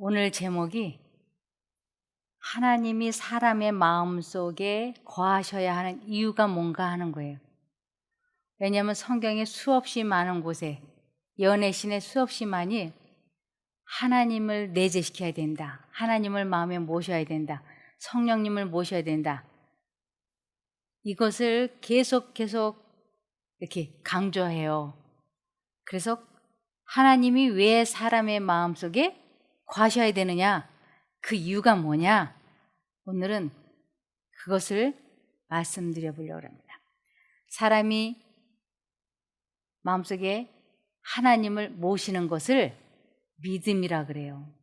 오늘 제목이 하나님이 사람의 마음속에 거하셔야 하는 이유가 뭔가 하는 거예요. 왜냐하면 성경에 수없이 많은 곳에 연애신의 수없이 많이 하나님을 내재시켜야 된다. 하나님을 마음에 모셔야 된다. 성령님을 모셔야 된다. 이것을 계속 이렇게 강조해요. 그래서 하나님이 왜 사람의 마음속에 거하셔야 되느냐? 그 이유가 뭐냐? 오늘은 그것을 말씀드려 보려고 합니다. 사람이 마음속에 하나님을 모시는 것을 믿음이라 그래요.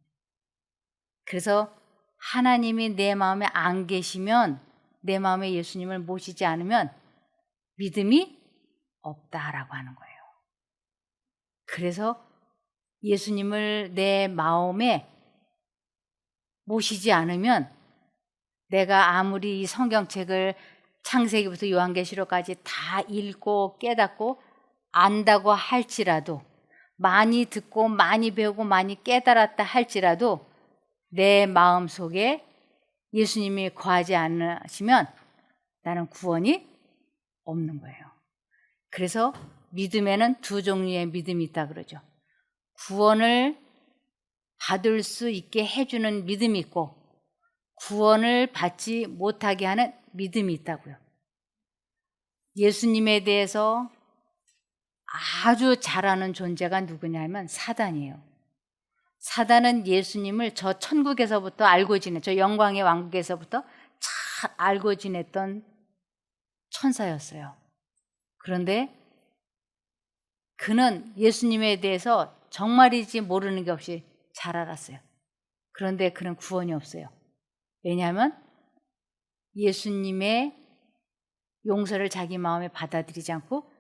그래서 하나님이 내 마음에 안 계시면, 내 마음에 예수님을 모시지 않으면 믿음이 없다라고 하는 거예요. 그래서 예수님을 내 마음에 모시지 않으면 내가 아무리 이 성경책을 창세기부터 요한계시록까지 다 읽고 깨닫고 안다고 할지라도, 많이 듣고 많이 배우고 많이 깨달았다 할지라도 내 마음속에 예수님이 거하지 않으시면 나는 구원이 없는 거예요. 그래서 믿음에는 두 종류의 믿음이 있다 그러죠. 구원을 받을 수 있게 해주는 믿음이 있고 구원을 받지 못하게 하는 믿음이 있다고요. 예수님에 대해서 아주 잘 아는 존재가 누구냐면 사단이에요. 사단은 예수님을 저 천국에서부터 알고 저 영광의 왕국에서부터 잘 알고 지냈던 천사였어요. 그런데 그는 예수님에 대해서 정말이지 모르는 게 없이 잘 알았어요. 그런데 그는 구원이 없어요. 왜냐하면 예수님의 용서를 자기 마음에 받아들이지 않고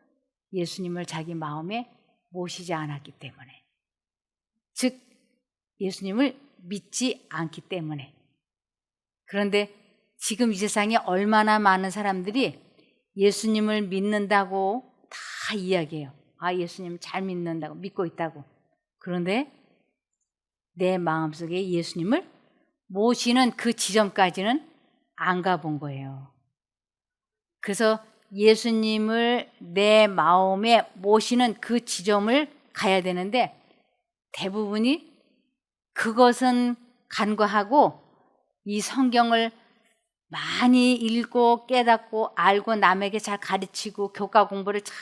예수님을 자기 마음에 모시지 않았기 때문에, 즉 예수님을 믿지 않기 때문에. 그런데 지금 이 세상에 얼마나 많은 사람들이 예수님을 믿는다고 다 이야기해요. 아, 예수님 잘 믿는다고, 믿고 있다고. 그런데 내 마음속에 예수님을 모시는 그 지점까지는 안 가본 거예요. 그래서 예수님을 내 마음에 모시는 그 지점을 가야 되는데 대부분이 그것은 간과하고 이 성경을 많이 읽고 깨닫고 알고 남에게 잘 가르치고 교과 공부를 잘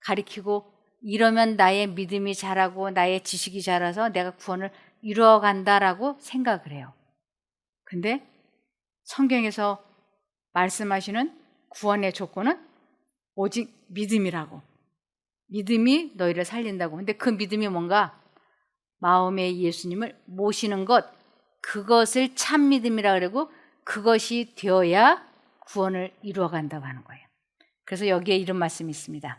가르치고 이러면 나의 믿음이 자라고 나의 지식이 자라서 내가 구원을 이루어간다라고 생각을 해요. 근데 성경에서 말씀하시는 구원의 조건은 오직 믿음이라고. 믿음이 너희를 살린다고. 근데 그 믿음이 뭔가 마음에 예수님을 모시는 것, 그것을 참 믿음이라 그러고 그것이 되어야 구원을 이루어간다고 하는 거예요. 그래서 여기에 이런 말씀이 있습니다.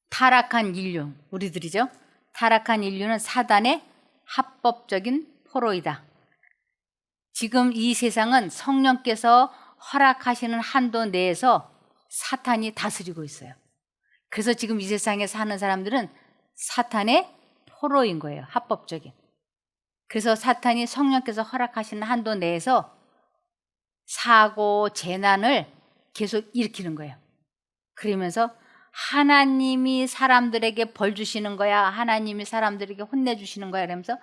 타락한 인류, 우리들이죠. 타락한 인류는 사단의 합법적인 포로이다. 지금 이 세상은 성령께서 허락하시는 한도 내에서 사탄이 다스리고 있어요. 그래서 지금 이 세상에 사는 사람들은 사탄의 포로인 거예요. 합법적인. 그래서 사탄이 성령께서 허락하시는 한도 내에서 사고, 재난을 계속 일으키는 거예요. 그러면서 하나님이 사람들에게 벌 주시는 거야, 하나님이 사람들에게 혼내주시는 거야 이러면서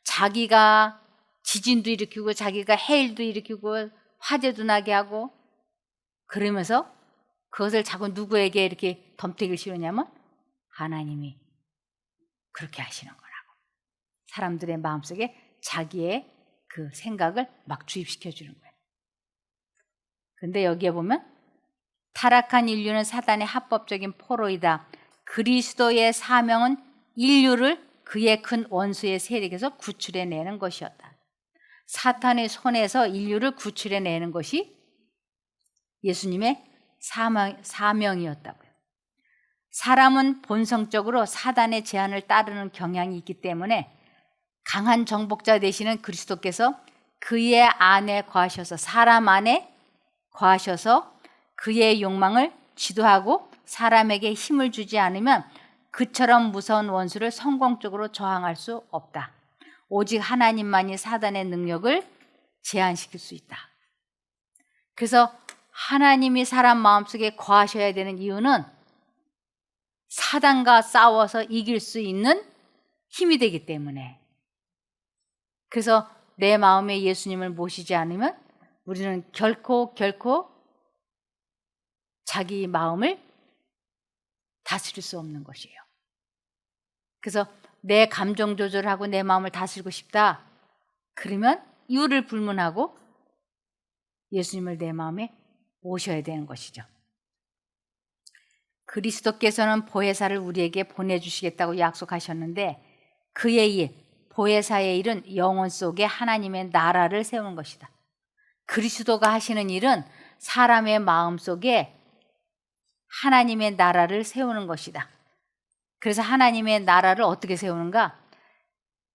자기가 지진도 일으키고 자기가 해일도 일으키고 화재도 나게 하고 그러면서 그것을 자꾸 누구에게 이렇게 덤태기를 씌우냐면 하나님이 그렇게 하시는 거라고. 사람들의 마음속에 자기의 그 생각을 막 주입시켜 주는 거예요. 근데 여기에 보면 타락한 인류는 사단의 합법적인 포로이다. 그리스도의 사명은 인류를 그의 큰 원수의 세력에서 구출해내는 것이었다. 사탄의 손에서 인류를 구출해내는 것이 예수님의 사명이었다고요. 사람은 본성적으로 사단의 제안을 따르는 경향이 있기 때문에 강한 정복자 되시는 그리스도께서 그의 안에 거하셔서, 사람 안에 거하셔서 그의 욕망을 지도하고 사람에게 힘을 주지 않으면 그처럼 무서운 원수를 성공적으로 저항할 수 없다. 오직 하나님만이 사단의 능력을 제한시킬 수 있다. 그래서 하나님이 사람 마음속에 거하셔야 되는 이유는 사단과 싸워서 이길 수 있는 힘이 되기 때문에. 그래서 내 마음에 예수님을 모시지 않으면 우리는 결코 자기 마음을 다스릴 수 없는 것이에요. 그래서 내 감정 조절하고 내 마음을 다스리고 싶다. 그러면 이유를 불문하고 예수님을 내 마음에 모셔야 되는 것이죠. 그리스도께서는 보혜사를 우리에게 보내주시겠다고 약속하셨는데 그의 일, 보혜사의 일은 영혼 속에 하나님의 나라를 세우는 것이다. 그리스도가 하시는 일은 사람의 마음 속에 하나님의 나라를 세우는 것이다. 그래서 하나님의 나라를 어떻게 세우는가?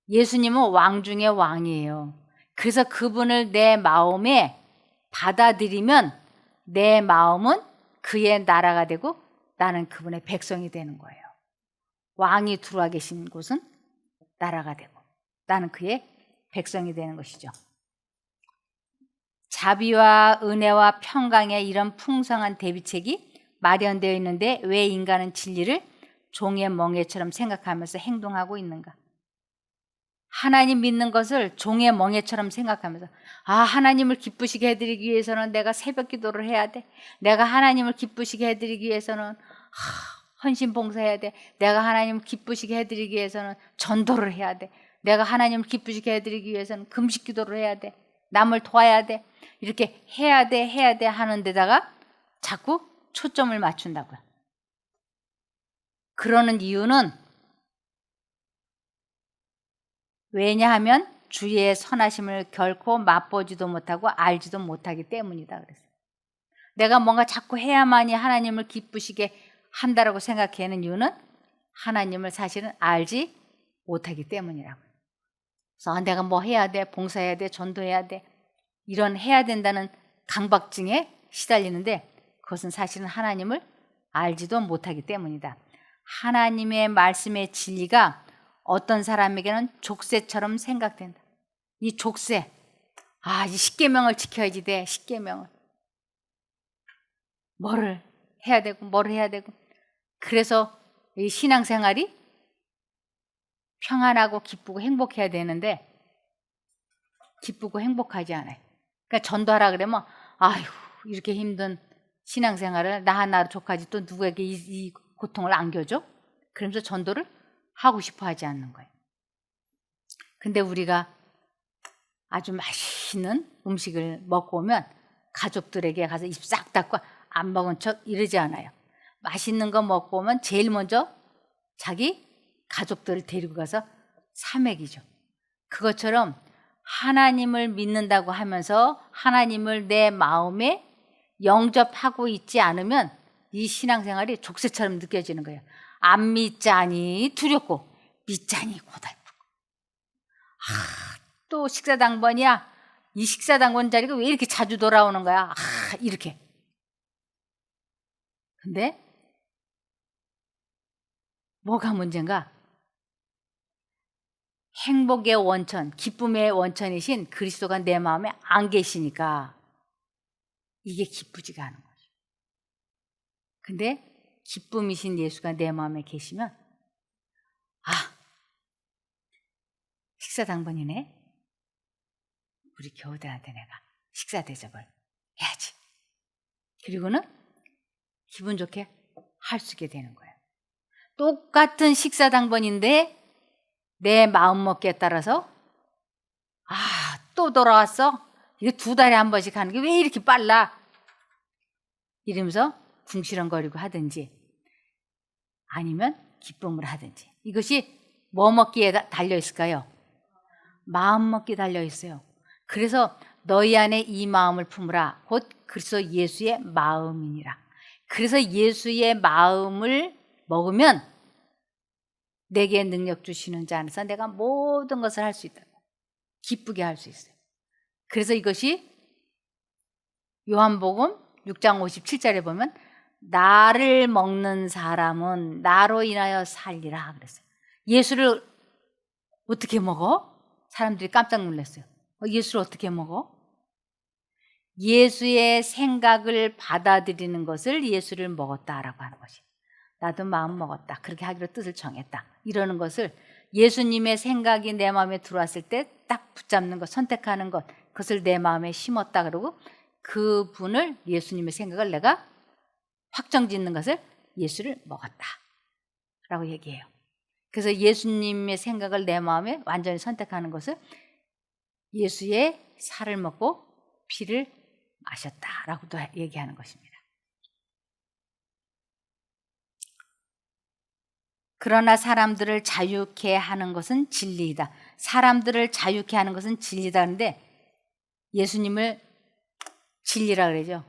예수님은 왕 중의 왕이에요. 그래서 그분을 내 마음에 받아들이면 내 마음은 그의 나라가 되고 나는 그분의 백성이 되는 거예요. 왕이 들어와 계신 곳은 나라가 되고 나는 그의 백성이 되는 것이죠. 자비와 은혜와 평강의 이런 풍성한 대비책이 마련되어 있는데 왜 인간은 진리를 종의 멍에처럼 생각하면서 행동하고 있는가? 하나님 믿는 것을 종의 멍에처럼 생각하면서 하나님을 기쁘시게 해드리기 위해서는 내가 새벽 기도를 해야 돼. 내가 하나님을 기쁘시게 해드리기 위해서는 헌신 봉사해야 돼. 내가 하나님을 기쁘시게 해드리기 위해서는 전도를 해야 돼. 내가 하나님을 기쁘시게 해드리기 위해서는 금식 기도를 해야 돼. 남을 도와야 돼. 이렇게 해야 돼 하는 데다가 자꾸 초점을 맞춘다고요. 그러는 이유는 왜냐하면 주의 선하심을 결코 맛보지도 못하고 알지도 못하기 때문이다 그랬어요. 내가 뭔가 자꾸 해야만이 하나님을 기쁘시게 한다라고 생각하는 이유는 하나님을 사실은 알지 못하기 때문이라고요. 그래서 내가 뭐 해야 돼, 봉사해야 돼, 전도해야 돼, 이런 해야 된다는 강박증에 시달리는데 그것은 사실은 하나님을 알지도 못하기 때문이다. 하나님의 말씀의 진리가 어떤 사람에게는 족쇄처럼 생각된다. 이 족쇄, 이 십계명을 지켜야지 돼. 십계명을 뭐를 해야 되고 그래서 이 신앙생활이 평안하고 기쁘고 행복해야 되는데 기쁘고 행복하지 않아요. 그러니까 전도하라 그러면 이렇게 힘든 신앙생활을 나 하나 족하지 또 누구에게 이 고통을 안겨줘? 그러면서 전도를 하고 싶어 하지 않는 거예요. 근데 우리가 아주 맛있는 음식을 먹고 오면 가족들에게 가서 입 싹 닫고 안 먹은 척 이러지 않아요. 맛있는 거 먹고 오면 제일 먼저 자기 가족들을 데리고 가서 사 먹이죠. 그것처럼 하나님을 믿는다고 하면서 하나님을 내 마음에 영접하고 있지 않으면 이 신앙생활이 족쇄처럼 느껴지는 거예요. 안 믿자니 두렵고 믿자니 고달프고 또 식사당번이야. 이 식사당번 자리가 왜 이렇게 자주 돌아오는 거야? 이렇게. 근데 뭐가 문제인가? 행복의 원천, 기쁨의 원천이신 그리스도가 내 마음에 안 계시니까 이게 기쁘지가 않은 거죠. 근데 기쁨이신 예수가 내 마음에 계시면 식사 당번이네. 우리 교우들한테 내가 식사 대접을 해야지. 그리고는 기분 좋게 할 수 있게 되는 거예요. 똑같은 식사 당번인데 내 마음먹기에 따라서 또 돌아왔어? 이거 2달에 한 번씩 하는 게 왜 이렇게 빨라? 이러면서 궁시렁거리고 하든지 아니면 기쁨을 하든지. 이것이 뭐 먹기에 달려 있을까요? 마음 먹기 달려 있어요. 그래서 너희 안에 이 마음을 품으라. 곧 그리스도 예수의 마음이니라. 그래서 예수의 마음을 먹으면 내게 능력 주시는 자 안에서 내가 모든 것을 할 수 있다. 기쁘게 할 수 있어요. 그래서 이것이 요한복음 6장 57절에 보면 나를 먹는 사람은 나로 인하여 살리라 그랬어요. 예수를 어떻게 먹어? 사람들이 깜짝 놀랐어요. 예수를 어떻게 먹어? 예수의 생각을 받아들이는 것을 예수를 먹었다라고 하는 것이. 나도 마음 먹었다. 그렇게 하기로 뜻을 정했다. 이러는 것을 예수님의 생각이 내 마음에 들어왔을 때 딱 붙잡는 것, 선택하는 것, 그것을 내 마음에 심었다. 그러고 그분을, 예수님의 생각을 내가 확정짓는 것을 예수를 먹었다 라고 얘기해요. 그래서 예수님의 생각을 내 마음에 완전히 선택하는 것을 예수의 살을 먹고 피를 마셨다라고도 얘기하는 것입니다. 그러나 사람들을 자유케 하는 것은 진리이다. 사람들을 자유케 하는 것은 진리다. 그런데 예수님을 진리라 그러죠.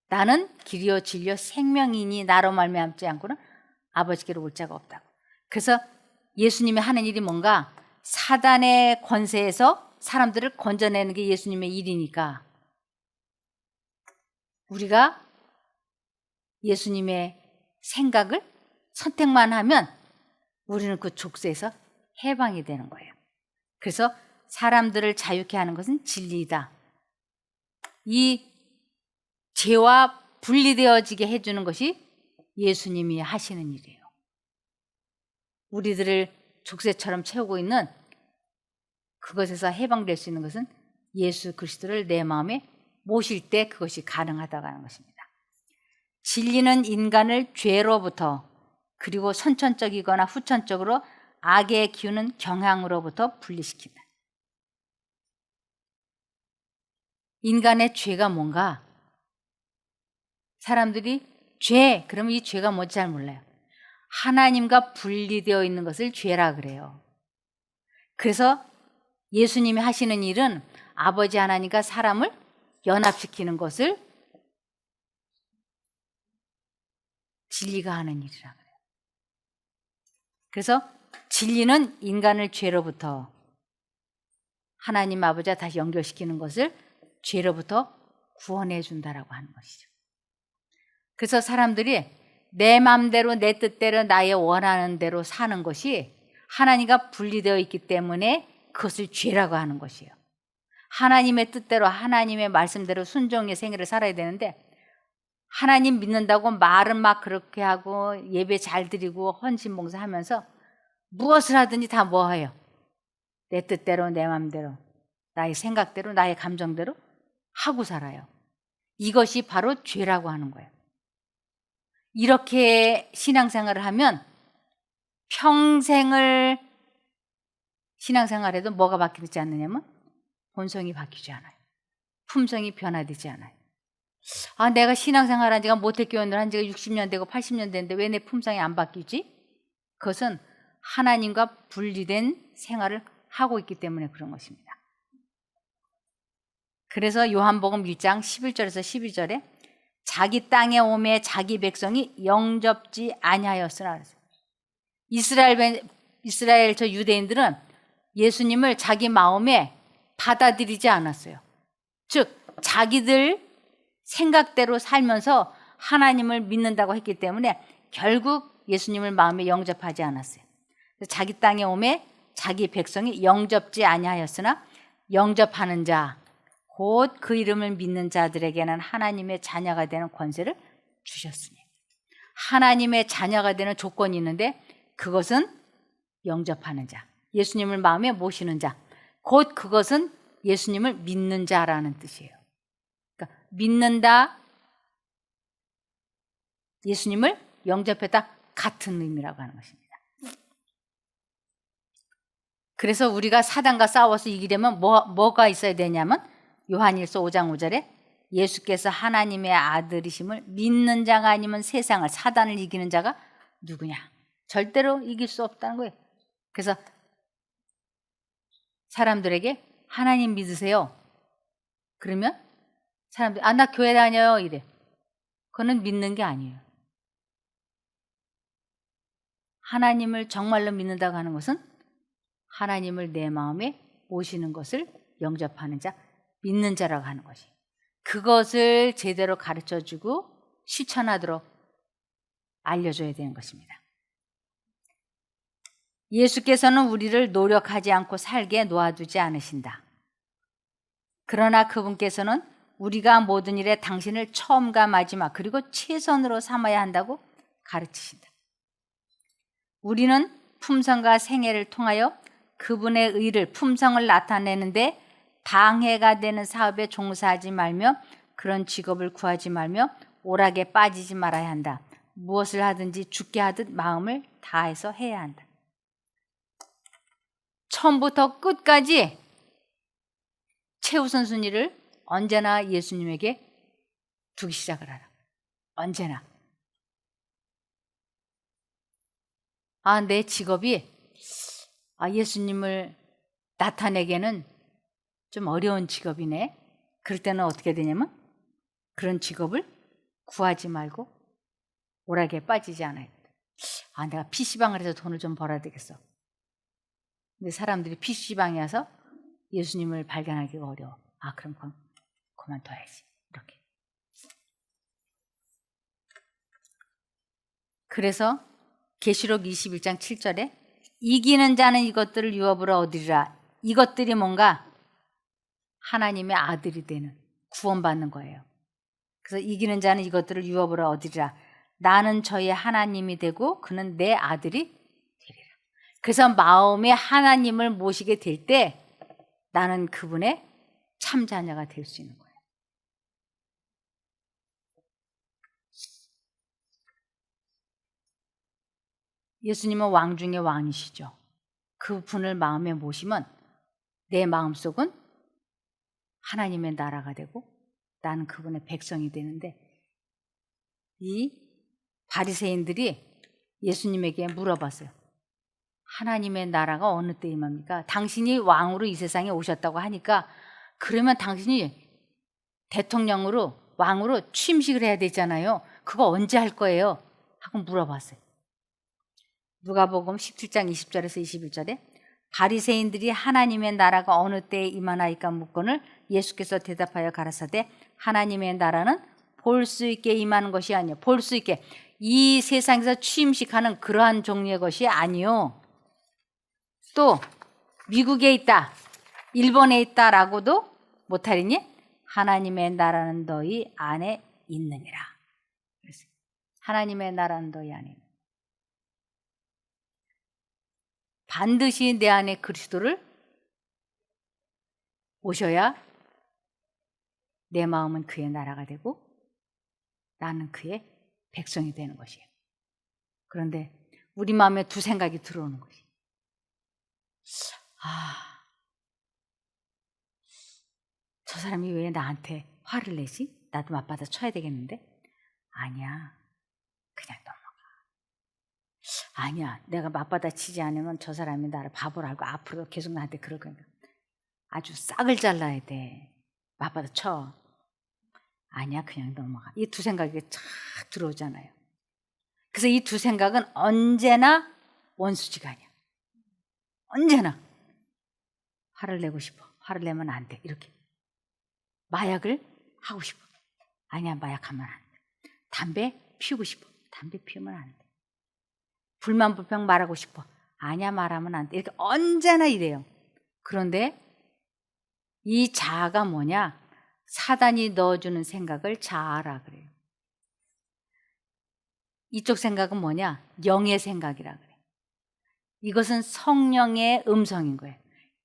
나는 길이요 진리요 생명이니 나로 말미암지 않고는 아버지께로 올 자가 없다고. 그래서 예수님이 하는 일이 뭔가 사단의 권세에서 사람들을 건져내는 게 예수님의 일이니까 우리가 예수님의 생각을 선택만 하면 우리는 그 족쇄에서 해방이 되는 거예요. 그래서 사람들을 자유케 하는 것은 진리이다. 이 죄와 분리되어지게 해주는 것이 예수님이 하시는 일이에요. 우리들을 족쇄처럼 채우고 있는 그것에서 해방될 수 있는 것은 예수 그리스도를 내 마음에 모실 때 그것이 가능하다고 하는 것입니다. 진리는 인간을 죄로부터 그리고 선천적이거나 후천적으로 악에 기우는 경향으로부터 분리시킨다. 인간의 죄가 뭔가 사람들이 죄, 그러면 이 죄가 뭔지 잘 몰라요. 하나님과 분리되어 있는 것을 죄라 그래요. 그래서 예수님이 하시는 일은 아버지 하나님과 사람을 연합시키는 것을 진리가 하는 일이라 그래요. 그래서 진리는 인간을 죄로부터 하나님 아버지와 다시 연결시키는 것을 죄로부터 구원해 준다라고 하는 것이죠. 그래서 사람들이 내 마음대로 내 뜻대로 나의 원하는 대로 사는 것이 하나님과 분리되어 있기 때문에 그것을 죄라고 하는 것이에요. 하나님의 뜻대로 하나님의 말씀대로 순종의 생애를 살아야 되는데 하나님 믿는다고 말은 막 그렇게 하고 예배 잘 드리고 헌신봉사하면서 무엇을 하든지 다 뭐해요? 내 뜻대로 내 마음대로 나의 생각대로 나의 감정대로 하고 살아요. 이것이 바로 죄라고 하는 거예요. 이렇게 신앙생활을 하면 평생을 신앙생활에도 뭐가 바뀌지 않느냐면 본성이 바뀌지 않아요. 품성이 변화되지 않아요. 아, 내가 신앙생활한 지가 모태교원을 한 지가 60년 되고 80년 됐는데 왜 내 품성이 안 바뀌지? 그것은 하나님과 분리된 생활을 하고 있기 때문에 그런 것입니다. 그래서 요한복음 1장 11절에서 12절에 자기 땅에 오매 자기 백성이 영접지 아니하였으나 그랬어요. 이스라엘 저 유대인들은 예수님을 자기 마음에 받아들이지 않았어요. 즉 자기들 생각대로 살면서 하나님을 믿는다고 했기 때문에 결국 예수님을 마음에 영접하지 않았어요. 자기 땅에 오매 자기 백성이 영접지 아니하였으나 영접하는 자 곧 그 이름을 믿는 자들에게는 하나님의 자녀가 되는 권세를 주셨으니 하나님의 자녀가 되는 조건이 있는데 그것은 영접하는 자, 예수님을 마음에 모시는 자, 곧 그것은 예수님을 믿는 자라는 뜻이에요. 그러니까 믿는다, 예수님을 영접했다 같은 의미라고 하는 것입니다. 그래서 우리가 사단과 싸워서 이기려면 뭐가 있어야 되냐면 요한일서 5장 5절에 예수께서 하나님의 아들이심을 믿는 자가 아니면 세상을 사단을 이기는 자가 누구냐? 절대로 이길 수 없다는 거예요. 그래서 사람들에게 하나님 믿으세요. 그러면 사람들이 나 교회 다녀요 이래. 그거는 믿는 게 아니에요. 하나님을 정말로 믿는다고 하는 것은 하나님을 내 마음에 모시는 것을 영접하는 자, 믿는 자라고 하는 것이. 그것을 제대로 가르쳐주고 실천하도록 알려줘야 되는 것입니다. 예수께서는 우리를 노력하지 않고 살게 놓아두지 않으신다. 그러나 그분께서는 우리가 모든 일에 당신을 처음과 마지막 그리고 최선으로 삼아야 한다고 가르치신다. 우리는 품성과 생애를 통하여 그분의 의를 품성을 나타내는데 방해가 되는 사업에 종사하지 말며 그런 직업을 구하지 말며 오락에 빠지지 말아야 한다. 무엇을 하든지 죽게 하듯 마음을 다해서 해야 한다. 처음부터 끝까지 최우선 순위를 언제나 예수님에게 두기 시작을 하라. 언제나. 내 직업이 예수님을 나타내기에는 좀 어려운 직업이네. 그럴 때는 어떻게 되냐면 그런 직업을 구하지 말고 오락에 빠지지 않아요. 내가 PC방을 해서 돈을 좀 벌어야 되겠어. 근데 사람들이 PC방에 와서 예수님을 발견하기가 어려워. 그럼 그만둬야지. 이렇게. 그래서 계시록 21장 7절에 이기는 자는 이것들을 유업으로 얻으리라. 이것들이 뭔가 하나님의 아들이 되는, 구원받는 거예요. 그래서 이기는 자는 이것들을 유업으로 얻으리라. 나는 저의 하나님이 되고 그는 내 아들이 되리라. 그래서 마음에 하나님을 모시게 될 때 나는 그분의 참 자녀가 될 수 있는 거예요. 예수님은 왕 중의 왕이시죠. 그분을 마음에 모시면 내 마음속은 하나님의 나라가 되고 나는 그분의 백성이 되는데, 이 바리새인들이 예수님에게 물어봤어요. 하나님의 나라가 어느 때 임합니까? 당신이 왕으로 이 세상에 오셨다고 하니까 그러면 당신이 대통령으로 왕으로 취임식을 해야 되잖아요. 그거 언제 할 거예요? 하고 물어봤어요. 누가복음 17장 20절에서 21절에 바리새인들이 하나님의 나라가 어느 때에 임하나이까 묻거늘 예수께서 대답하여 가라사대 하나님의 나라는 볼 수 있게 임하는 것이 아니요. 볼 수 있게 이 세상에서 취임식하는 그러한 종류의 것이 아니요. 또 미국에 있다, 일본에 있다라고도 못하리니 하나님의 나라는 너희 안에 있느니라. 그래서 하나님의 나라는 너희 안에 있느니라. 반드시 내 안에 그리스도를 오셔야 내 마음은 그의 나라가 되고 나는 그의 백성이 되는 것이에요. 그런데 우리 마음에 두 생각이 들어오는 것이, 저 사람이 왜 나한테 화를 내지? 나도 맞받아 쳐야 되겠는데? 아니야, 그냥 넘어가. 아니야, 내가 맞받아 치지 않으면 저 사람이 나를 바보로 알고 앞으로 계속 나한테 그럴 거니까 아주 싹을 잘라야 돼. 맞받아 쳐. 아니야, 그냥 넘어가. 이 두 생각이 착 들어오잖아요. 그래서 이 두 생각은 언제나 원수지간이야. 언제나 화를 내고 싶어. 화를 내면 안 돼. 이렇게. 마약을 하고 싶어. 아니야, 마약하면 안 돼. 담배 피우고 싶어. 담배 피우면 안 돼. 불만 불평 말하고 싶어. 아니야, 말하면 안 돼. 이렇게 언제나 이래요. 그런데 이 자아가 뭐냐? 사단이 넣어주는 생각을 자아라 그래요. 이쪽 생각은 뭐냐? 영의 생각이라 그래요. 이것은 성령의 음성인 거예요.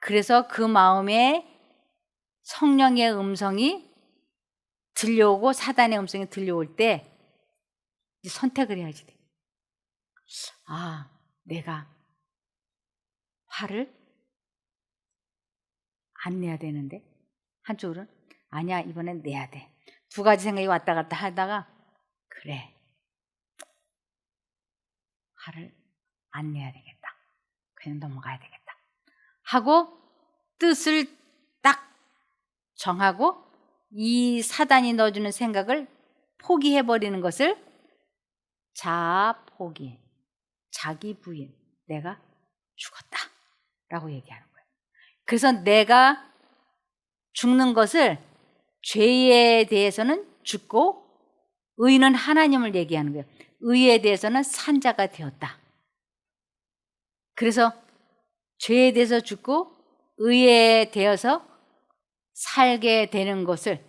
그래서 그 마음에 성령의 음성이 들려오고 사단의 음성이 들려올 때 이제 선택을 해야지 돼. 내가 화를 안 내야 되는데, 한쪽으로는 아니야, 이번엔 내야 돼. 두 가지 생각이 왔다 갔다 하다가 그래, 화를 안 내야 되겠다. 그냥 넘어가야 되겠다. 하고 뜻을 딱 정하고 이 사단이 넣어주는 생각을 포기해버리는 것을 자아 포기, 자기 부인, 내가 죽었다 라고 얘기하는 거예요. 그래서 내가 죽는 것을 죄에 대해서는 죽고 의는 하나님을 얘기하는 거예요. 의에 대해서는 산자가 되었다. 그래서 죄에 대해서 죽고 의에 대해서 살게 되는 것을,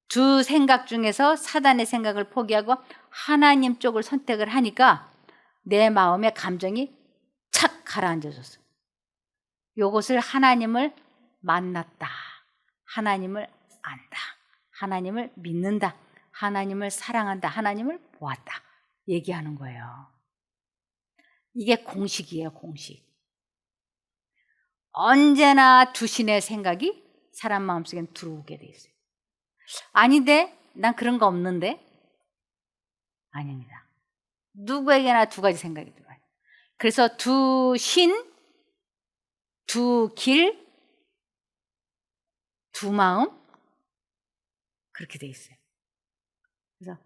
두 생각 중에서 사단의 생각을 포기하고 하나님 쪽을 선택을 하니까 내 마음의 감정이 착 가라앉아졌어. 요것을 하나님을 만났다, 하나님을 안다, 하나님을 믿는다, 하나님을 사랑한다, 하나님을 보았다 얘기하는 거예요. 이게 공식이에요, 공식. 언제나 두신의 생각이 사람 마음속에 들어오게 돼 있어요. 아닌데 난 그런 거 없는데? 아닙니다. 누구에게나 두 가지 생각이 들어요. 그래서 두 신, 두 길, 두 마음, 그렇게 돼 있어요. 그래서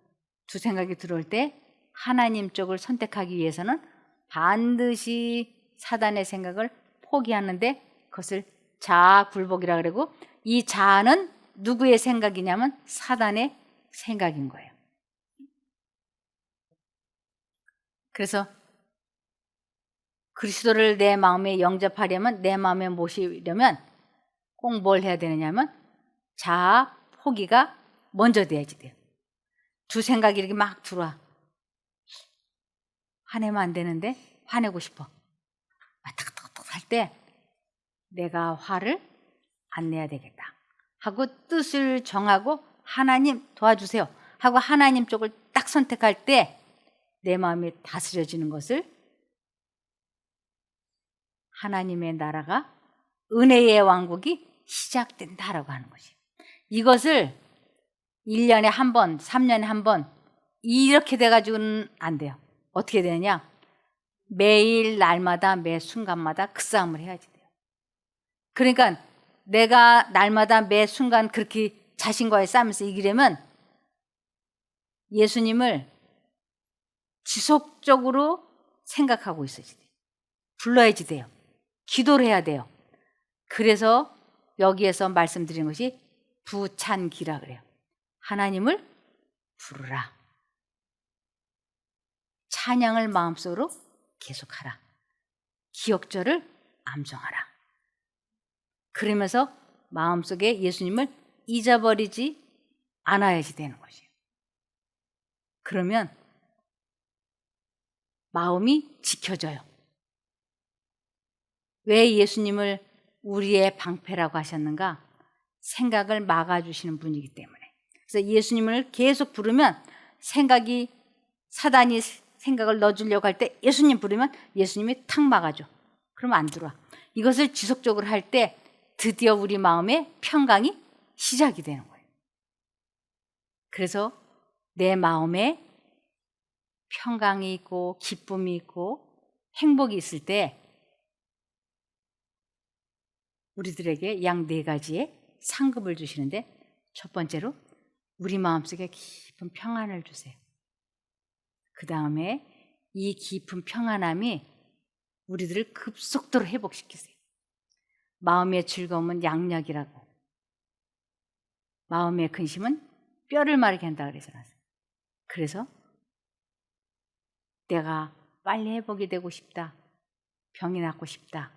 두 생각이 들어올 때 하나님 쪽을 선택하기 위해서는 반드시 사단의 생각을 포기하는데, 그것을 자아 굴복이라 그러고, 이 자아는 누구의 생각이냐면 사단의 생각인 거예요. 그래서 그리스도를 내 마음에 영접하려면, 내 마음에 모시려면 꼭 뭘 해야 되느냐면 자아 포기가 먼저 돼야지 돼요. 두 생각이 이렇게 막 들어와. 화내면 안 되는데 화내고 싶어. 탁탁탁 할 때 내가 화를 안 내야 되겠다 하고 뜻을 정하고 하나님 도와주세요 하고 하나님 쪽을 딱 선택할 때 내 마음이 다스려지는 것을 하나님의 나라가, 은혜의 왕국이 시작된다라고 하는 것이에요. 이것을 1년에 한 번, 3년에 한 번 이렇게 돼가지고는 안 돼요. 어떻게 되느냐? 매일 날마다 매 순간마다 그 싸움을 해야지 돼요. 그러니까 내가 날마다 매 순간 그렇게 자신과의 싸움에서 이기려면 예수님을 지속적으로 생각하고 있어야지 돼요. 불러야지 돼요. 기도를 해야 돼요. 그래서 여기에서 말씀드린 것이 부찬기라 그래요. 하나님을 부르라. 찬양을 마음속으로 계속하라. 기억절을 암송하라. 그러면서 마음속에 예수님을 잊어버리지 않아야지 되는 것이에요. 그러면 마음이 지켜져요. 왜 예수님을 우리의 방패라고 하셨는가? 생각을 막아주시는 분이기 때문에. 그래서 예수님을 계속 부르면 생각이, 사단이 생각을 넣어주려고 할 때 예수님 부르면 예수님이 탁 막아줘. 그러면 안 들어와. 이것을 지속적으로 할 때 드디어 우리 마음에 평강이 시작이 되는 거예요. 그래서 내 마음에 평강이 있고 기쁨이 있고 행복이 있을 때 우리들에게 약 4가지의 상급을 주시는데, 첫 번째로 우리 마음속에 깊은 평안을 주세요. 그 다음에 이 깊은 평안함이 우리들을 급속도로 회복시키세요. 마음의 즐거움은 양력이라고, 마음의 근심은 뼈를 마르게 한다 그래서, 그래서 내가 빨리 회복이 되고 싶다, 병이 낫고 싶다,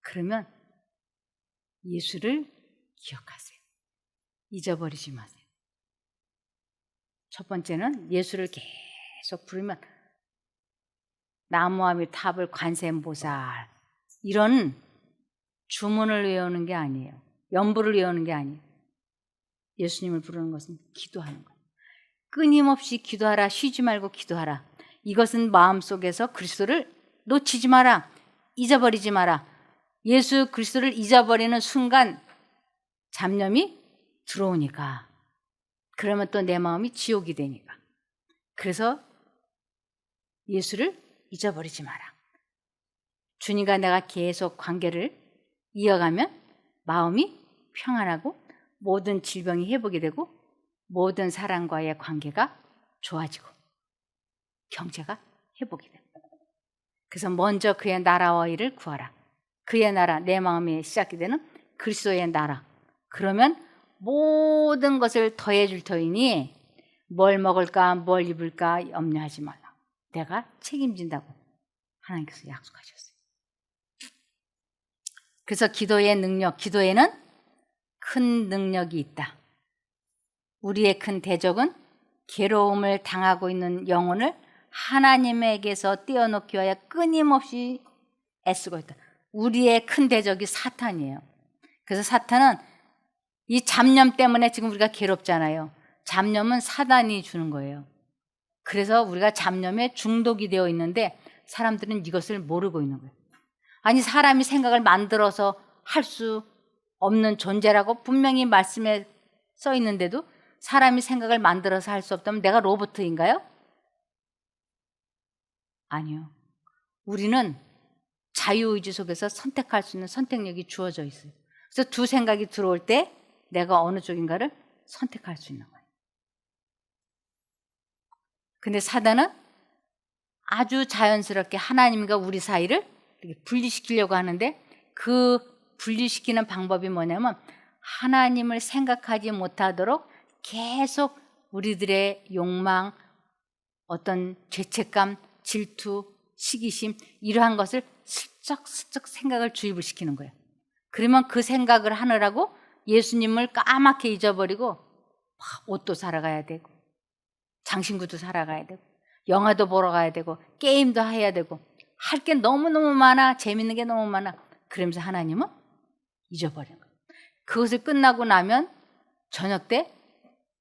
그러면 예수를 기억하세요. 잊어버리지 마세요. 첫 번째는 예수를 계속 부르면 나무아미 탑을 관세음보살 이런 주문을 외우는 게 아니에요. 연부를 외우는 게 아니에요. 예수님을 부르는 것은 기도하는 거예요. 끊임없이 기도하라. 쉬지 말고 기도하라. 이것은 마음속에서 그리스도를 놓치지 마라. 잊어버리지 마라. 예수 그리스도를 잊어버리는 순간 잡념이 들어오니까, 그러면 또 내 마음이 지옥이 되니까. 그래서 예수를 잊어버리지 마라. 주님과 내가 계속 관계를 이어가면 마음이 평안하고 모든 질병이 회복이 되고 모든 사람과의 관계가 좋아지고 경제가 회복이 됩니다. 그래서 먼저 그의 나라와 의를 구하라. 그의 나라, 내 마음에 시작이 되는 그리스도의 나라. 그러면 모든 것을 더해 줄 터이니 뭘 먹을까 뭘 입을까 염려하지 말라. 내가 책임진다고 하나님께서 약속하셨어요. 그래서 기도의 능력, 기도에는 큰 능력이 있다. 우리의 큰 대적은 괴로움을 당하고 있는 영혼을 하나님에게서 떼어놓기 위하여 끊임없이 애쓰고 있다. 우리의 큰 대적이 사탄이에요. 그래서 사탄은 이 잡념 때문에 지금 우리가 괴롭잖아요. 잡념은 사단이 주는 거예요. 그래서 우리가 잡념에 중독이 되어 있는데 사람들은 이것을 모르고 있는 거예요. 아니, 사람이 생각을 만들어서 할 수 없는 존재라고 분명히 말씀에 써 있는데도 사람이 생각을 만들어서 할 수 없다면 내가 로봇인가요? 아니요. 우리는 자유의지 속에서 선택할 수 있는 선택력이 주어져 있어요. 그래서 두 생각이 들어올 때 내가 어느 쪽인가를 선택할 수 있는 거예요. 근데 사단은 아주 자연스럽게 하나님과 우리 사이를 분리시키려고 하는데 그 분리시키는 방법이 뭐냐면 하나님을 생각하지 못하도록 계속 우리들의 욕망, 어떤 죄책감, 질투, 시기심 이러한 것을 슬쩍슬쩍 생각을 주입을 시키는 거예요. 그러면 그 생각을 하느라고 예수님을 까맣게 잊어버리고 옷도 사러 가야 되고 장신구도 사러 가야 되고 영화도 보러 가야 되고 게임도 해야 되고 할 게 너무너무 많아. 재밌는 게 너무 많아. 그러면서 하나님은 잊어버리는 거예요. 그것을 끝나고 나면 저녁 때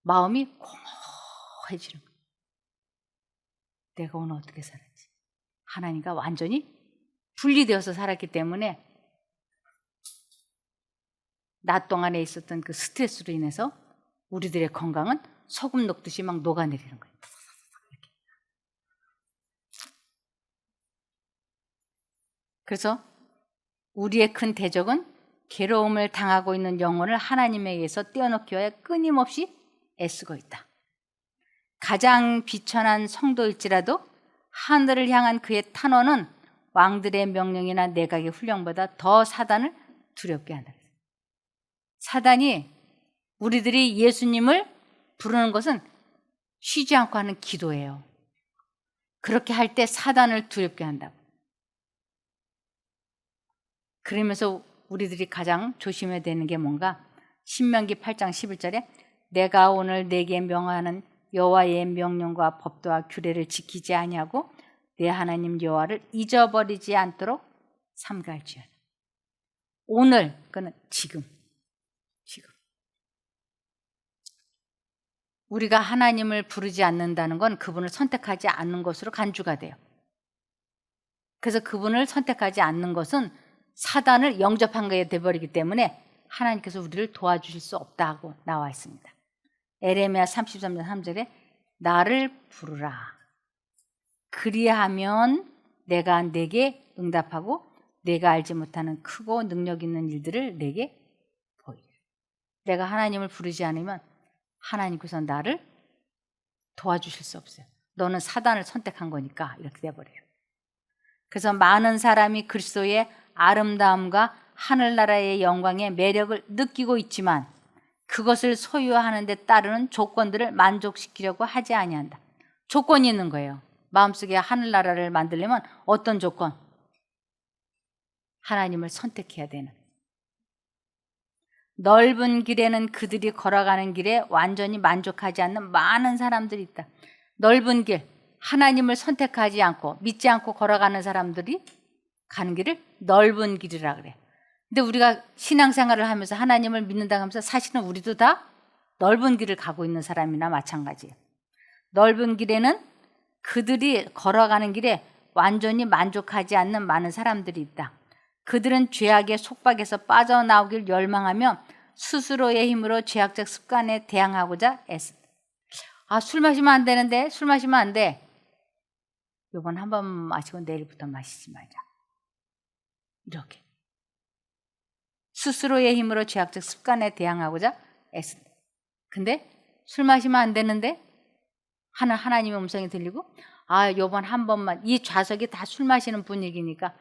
마음이 공허해지는 거예요. 내가 오늘 어떻게 살았지? 하나님과 완전히 분리되어서 살았기 때문에 낮 동안에 있었던 그 스트레스로 인해서 우리들의 건강은 소금 녹듯이 막 녹아내리는 거예요. 그래서 우리의 큰 대적은 괴로움을 당하고 있는 영혼을 하나님에 의해서 떼어놓기 위하여 끊임없이 애쓰고 있다. 가장 비천한 성도일지라도 하늘을 향한 그의 탄원은 왕들의 명령이나 내각의 훈령보다 더 사단을 두렵게 한다. 사단이 우리들이 예수님을 부르는 것은 쉬지 않고 하는 기도예요. 그렇게 할 때 사단을 두렵게 한다고. 그러면서 우리들이 가장 조심해야 되는 게 뭔가? 신명기 8장 11절에 내가 오늘 내게 명하는 여호와의 명령과 법도와 규례를 지키지 아니하고 내 하나님 여호와를 잊어버리지 않도록 삼가할지어다. 오늘, 그는 지금. 우리가 하나님을 부르지 않는다는 건 그분을 선택하지 않는 것으로 간주가 돼요. 그래서 그분을 선택하지 않는 것은 사단을 영접한 것이 되어버리기 때문에 하나님께서 우리를 도와주실 수 없다고 나와 있습니다. 에레미야 33장 3절에 나를 부르라. 그리하면 내가 내게 응답하고 내가 알지 못하는 크고 능력 있는 일들을 내게 보이리라. 내가 하나님을 부르지 않으면 하나님께서 나를 도와주실 수 없어요. 너는 사단을 선택한 거니까 이렇게 돼버려요. 그래서 많은 사람이 그리스도의 아름다움과 하늘나라의 영광의 매력을 느끼고 있지만 그것을 소유하는 데 따르는 조건들을 만족시키려고 하지 아니한다. 조건이 있는 거예요. 마음속에 하늘나라를 만들려면 어떤 조건? 하나님을 선택해야 되는. 넓은 길에는 그들이 걸어가는 길에 완전히 만족하지 않는 많은 사람들이 있다. 넓은 길, 하나님을 선택하지 않고 믿지 않고 걸어가는 사람들이 가는 길을 넓은 길이라 그래. 근데 우리가 신앙생활을 하면서 하나님을 믿는다고 하면서 사실은 우리도 다 넓은 길을 가고 있는 사람이나 마찬가지예요. 넓은 길에는 그들이 걸어가는 길에 완전히 만족하지 않는 많은 사람들이 있다. 그들은 죄악의 속박에서 빠져나오길 열망하며 스스로의 힘으로 죄악적 습관에 대항하고자 애쓴다. 술 마시면 안 되는데, 술 마시면 안 돼. 요번 한 번 마시고 내일부터 마시지 말자. 이렇게. 스스로의 힘으로 죄악적 습관에 대항하고자 애쓴다. 근데 술 마시면 안 되는데 하나님의 음성이 들리고 요번 한 번만, 이 좌석이 다 술 마시는 분위기니까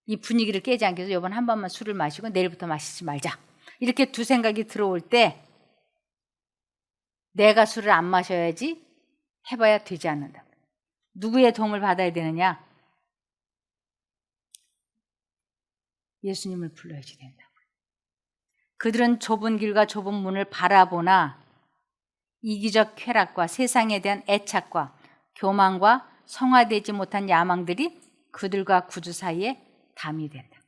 이 분위기를 깨지 않기 위해서 요번 한 번만 술을 마시고 내일부터 마시지 말자. 이렇게 두 생각이 들어올 때 내가 술을 안 마셔야지 해봐야 되지 않는다. 누구의 도움을 받아야 되느냐? 예수님을 불러야지 된다고요. 그들은 좁은 길과 좁은 문을 바라보나 이기적 쾌락과 세상에 대한 애착과 교만과 성화되지 못한 야망들이 그들과 구주 사이에 담이 된다.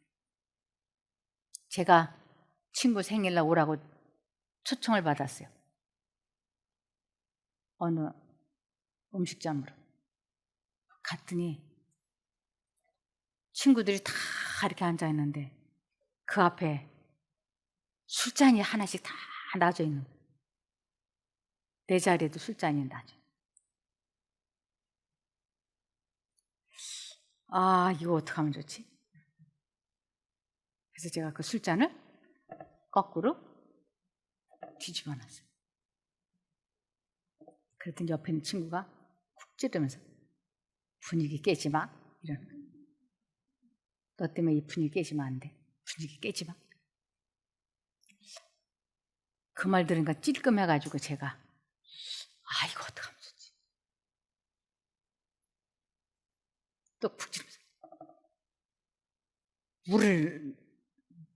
제가 친구 생일날 오라고 초청을 받았어요. 어느 음식점으로. 갔더니 친구들이 다 이렇게 앉아있는데 그 앞에 술잔이 하나씩 다 놔져 있는 거예요. 내 자리에도 술잔이 놔져. 아, 이거 어떡하면 좋지? 그래서 제가 그 술잔을 거꾸로 뒤집어 놨어요. 그랬더니 옆에 있는 친구가 쿡 찌르면서 분위기 깨지 마. 이러는 거예요. 너 때문에 이 분위기 깨지면 안 돼. 분위기 깨지 마. 그 말 들으니까 찔끔해가지고 제가 이거 어떡하면 좋지? 또 쿡 찌르면서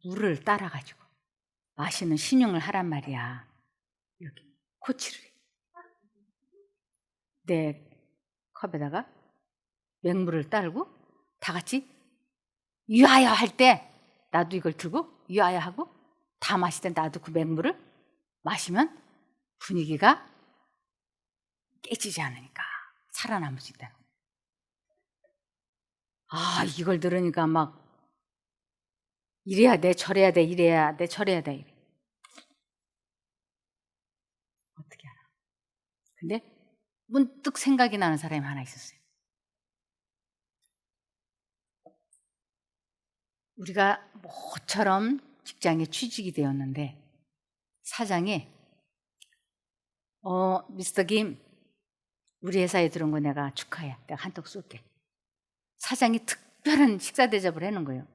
물을 따라가지고 마시는 신용을 하란 말이야. 이렇게 코치를 해. 내 컵에다가 맹물을 따르고 다 같이 유하여 할 때 나도 이걸 들고 유하여 하고 다 마실 때 나도 그 맹물을 마시면 분위기가 깨지지 않으니까 살아남을 수 있다는 거예요. 이걸 들으니까 막 이래야 돼, 저래야 돼, 이래야 돼, 저래야 돼. 이래. 어떻게 알아? 근데 문득 생각이 나는 사람이 하나 있었어요. 우리가 모처럼 직장에 취직이 되었는데 사장이 미스터 김, 우리 회사에 들어온 거 내가 축하해. 내가 한턱 쏠게. 사장이 특별한 식사 대접을 해놓은 거예요.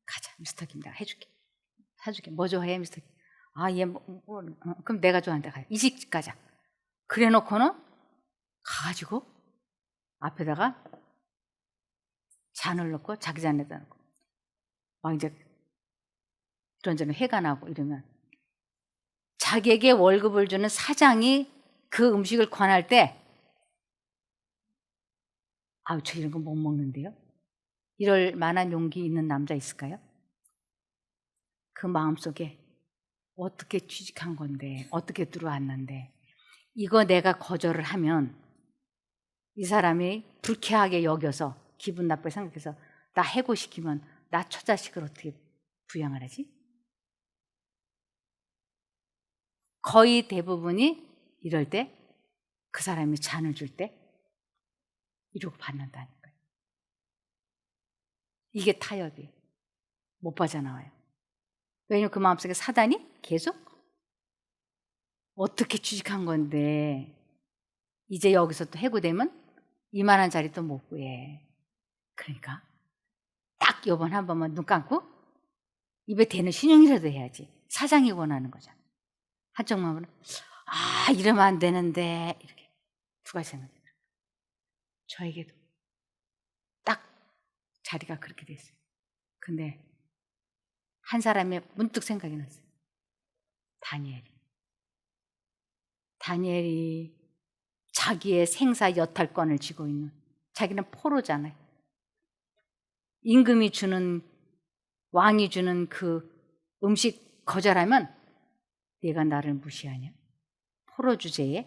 가자, 미스터 김, 내가 해줄게. 사줄게. 뭐 좋아해, 미스터 김? 얘 그럼 내가 좋아하는데 가자. 이식 가자. 그래 놓고는 가가지고 앞에다가 잔을 넣고 자기 잔에다 넣고 막 이제 이런저런 회가 나고 이러면 자기에게 월급을 주는 사장이 그 음식을 권할 때 저 이런 거 못 먹는데요? 이럴 만한 용기 있는 남자 있을까요? 그 마음속에 어떻게 취직한 건데 어떻게 들어왔는데 이거 내가 거절을 하면 이 사람이 불쾌하게 여겨서 기분 나쁘게 생각해서 나 해고시키면 나 처자식을 어떻게 부양을 하지? 거의 대부분이 이럴 때 그 사람이 잔을 줄 때 이러고 받는다는 거예요. 이게 타협이에요. 못 빠져나와요. 왜냐면 그 마음속에 사단이 계속 어떻게 취직한 건데 이제 여기서 또 해고되면 이만한 자리 또 못 구해. 그러니까 딱 요번 한 번만 눈 감고 입에 대는 신용이라도 해야지. 사장이 원하는 거잖아. 한쪽 마음으로 이러면 안 되는데 이렇게 두 가지 생각이 들어요. 저에게도 딱 자리가 그렇게 됐어요. 근데 한 사람의 문득 생각이 났어요. 다니엘이 자기의 생사 여탈권을 쥐고 있는, 자기는 포로잖아요. 임금이 주는, 왕이 주는 그 음식 거절하면 네가 나를 무시하냐? 포로 주제에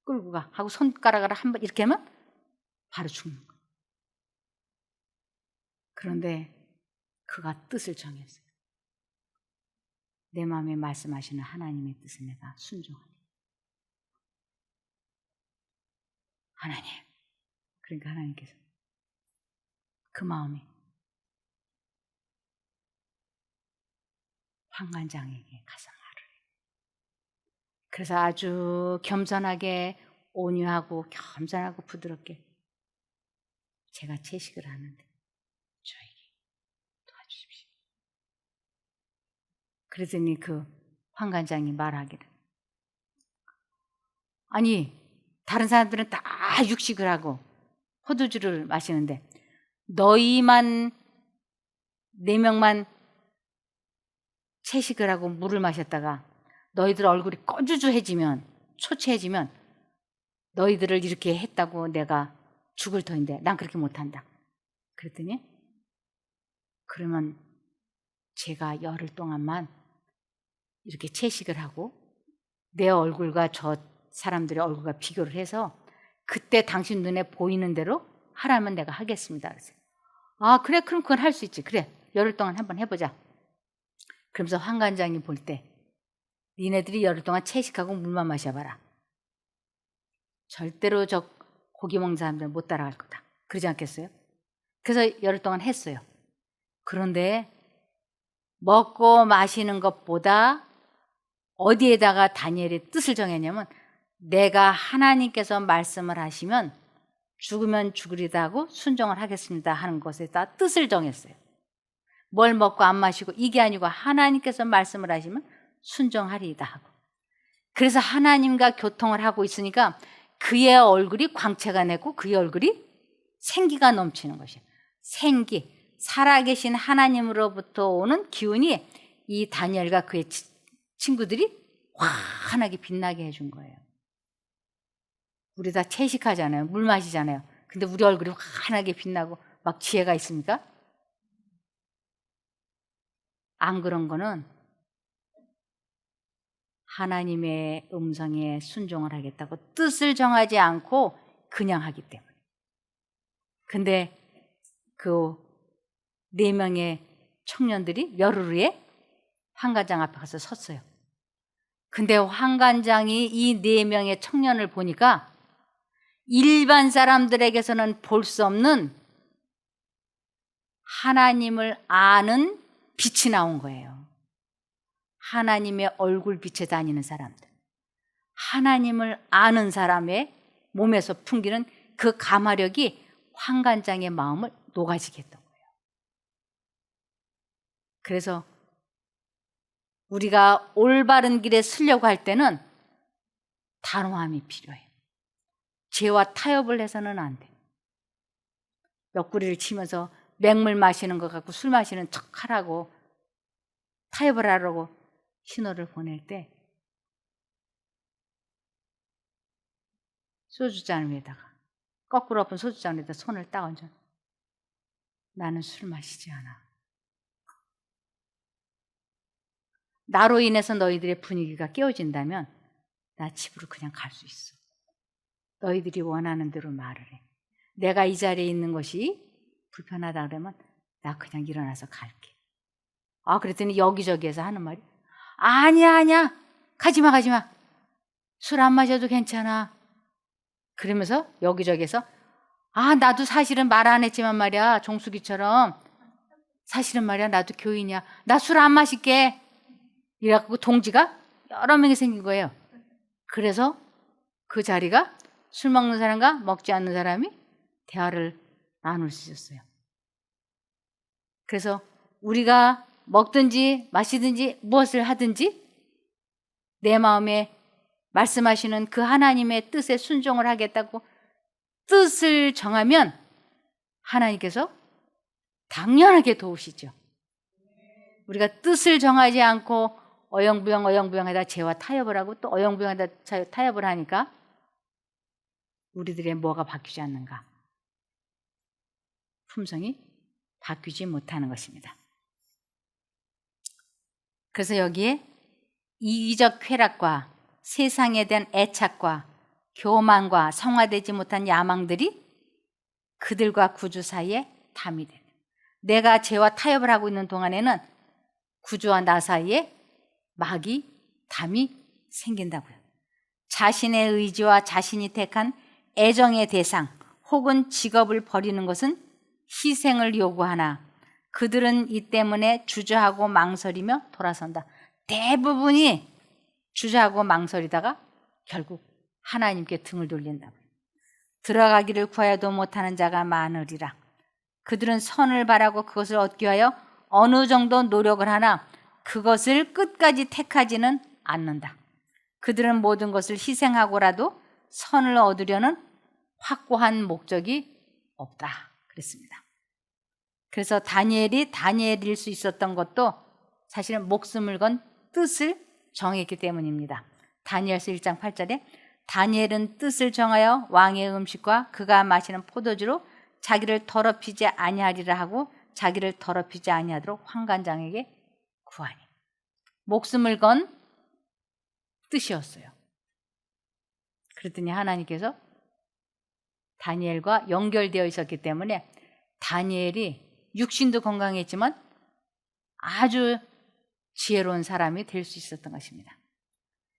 끌고 가 하고 손가락을 한번 이렇게 하면 바로 죽는 거예요. 그런데 그가 뜻을 정했어요. 내 마음에 말씀하시는 하나님의 뜻에 내가 순종하리. 하나님. 그러니까 하나님께서 그 마음이 환관장에게 가서 말을 해요. 그래서 아주 겸손하게 온유하고 겸손하고 부드럽게 제가 채식을 하는데 저에게 도와주십시오. 그러더니 그 환관장이 말하기를, 아니 다른 사람들은 다 육식을 하고 포도주를 마시는데 너희만 4명만 채식을 하고 물을 마셨다가 너희들 얼굴이 꺼주주해지면, 초췌해지면 너희들을 이렇게 했다고 내가 죽을 터인데 난 그렇게 못한다. 그랬더니 그러면 제가 열흘 동안만 이렇게 채식을 하고 내 얼굴과 저 사람들의 얼굴과 비교를 해서 그때 당신 눈에 보이는 대로 하라면 내가 하겠습니다. 그래서 아 그래 그럼 그건 할 수 있지. 그래 열흘 동안 한번 해보자. 그러면서 환관장이 볼 때 니네들이 열흘 동안 채식하고 물만 마셔봐라. 절대로 저 고기 먹는 사람들 못 따라갈 거다. 그러지 않겠어요? 그래서 열흘 동안 했어요. 그런데 먹고 마시는 것보다 어디에다가 다니엘이 뜻을 정했냐면 내가 하나님께서 말씀을 하시면 죽으면 죽으리다 하고 순종을 하겠습니다 하는 것에다 뜻을 정했어요. 뭘 먹고 안 마시고 이게 아니고 하나님께서 말씀을 하시면 순종하리이다 하고. 그래서 하나님과 교통을 하고 있으니까 그의 얼굴이 광채가 내고 그의 얼굴이 생기가 넘치는 것이에요. 생기, 살아계신 하나님으로부터 오는 기운이 이 다니엘과 그의 친구들이 환하게 빛나게 해준 거예요. 우리 다 채식하잖아요. 물 마시잖아요. 근데 우리 얼굴이 환하게 빛나고 막 지혜가 있습니까? 안 그런 거는 하나님의 음성에 순종을 하겠다고 뜻을 정하지 않고 그냥 하기 때문에. 근데 그 4명의 청년들이 열흘 후에 환관장 앞에 가서 섰어요. 근데 환관장이 이 4명의 청년을 보니까 일반 사람들에게서는 볼 수 없는 하나님을 아는 빛이 나온 거예요. 하나님의 얼굴 빛에 다니는 사람들. 하나님을 아는 사람의 몸에서 풍기는 그 감화력이 환관장의 마음을 녹아지게 했던 거예요. 그래서 우리가 올바른 길에 서려고 할 때는 단호함이 필요해요. 죄와 타협을 해서는 안 돼. 옆구리를 치면서 맹물 마시는 것 같고 술 마시는 척하라고 타협을 하라고 신호를 보낼 때 소주잔 위에다가 거꾸로 엎은 소주잔 위에다 손을 딱 얹어. 나는 술 마시지 않아. 나로 인해서 너희들의 분위기가 깨어진다면 나 집으로 그냥 갈 수 있어. 너희들이 원하는 대로 말을 해. 내가 이 자리에 있는 것이 불편하다 그러면 나 그냥 일어나서 갈게. 아 그랬더니 여기저기에서 하는 말이 아니야 가지마 술 안 마셔도 괜찮아. 그러면서 여기저기에서 아 나도 사실은 말 안 했지만 말이야 종숙이처럼 사실은 말이야 나도 교인이야. 나 술 안 마실게. 이래갖고 동지가 여러 명이 생긴 거예요. 그래서 그 자리가 술 먹는 사람과 먹지 않는 사람이 대화를 나눌 수 있었어요. 그래서 우리가 먹든지 마시든지 무엇을 하든지 내 마음에 말씀하시는 그 하나님의 뜻에 순종을 하겠다고 뜻을 정하면 하나님께서 당연하게 도우시죠. 우리가 뜻을 정하지 않고 어영부영하다 죄와 타협을 하고 또 어영부영하다 타협을 하니까 우리들의 뭐가 바뀌지 않는가? 품성이 바뀌지 못하는 것입니다. 그래서 여기에 이기적 쾌락과 세상에 대한 애착과 교만과 성화되지 못한 야망들이 그들과 구주 사이에 담이 돼요. 내가 죄와 타협을 하고 있는 동안에는 구주와 나 사이에 담이 생긴다고요. 자신의 의지와 자신이 택한 애정의 대상 혹은 직업을 버리는 것은 희생을 요구하나 그들은 이 때문에 주저하고 망설이며 돌아선다. 대부분이 주저하고 망설이다가 결국 하나님께 등을 돌린다고요. 들어가기를 구하여도 못하는 자가 많으리라. 그들은 선을 바라고 그것을 얻기 위하여 어느 정도 노력을 하나 그것을 끝까지 택하지는 않는다. 그들은 모든 것을 희생하고라도 선을 얻으려는 확고한 목적이 없다. 그랬습니다. 그래서 다니엘이 다니엘일 수 있었던 것도 사실은 목숨을 건 뜻을 정했기 때문입니다. 다니엘서 1장 8절에 다니엘은 뜻을 정하여 왕의 음식과 그가 마시는 포도주로 자기를 더럽히지 아니하리라 하고 자기를 더럽히지 아니하도록 환관장에게 구하니. 목숨을 건 뜻이었어요. 그랬더니 하나님께서 다니엘과 연결되어 있었기 때문에 다니엘이 육신도 건강했지만 아주 지혜로운 사람이 될 수 있었던 것입니다.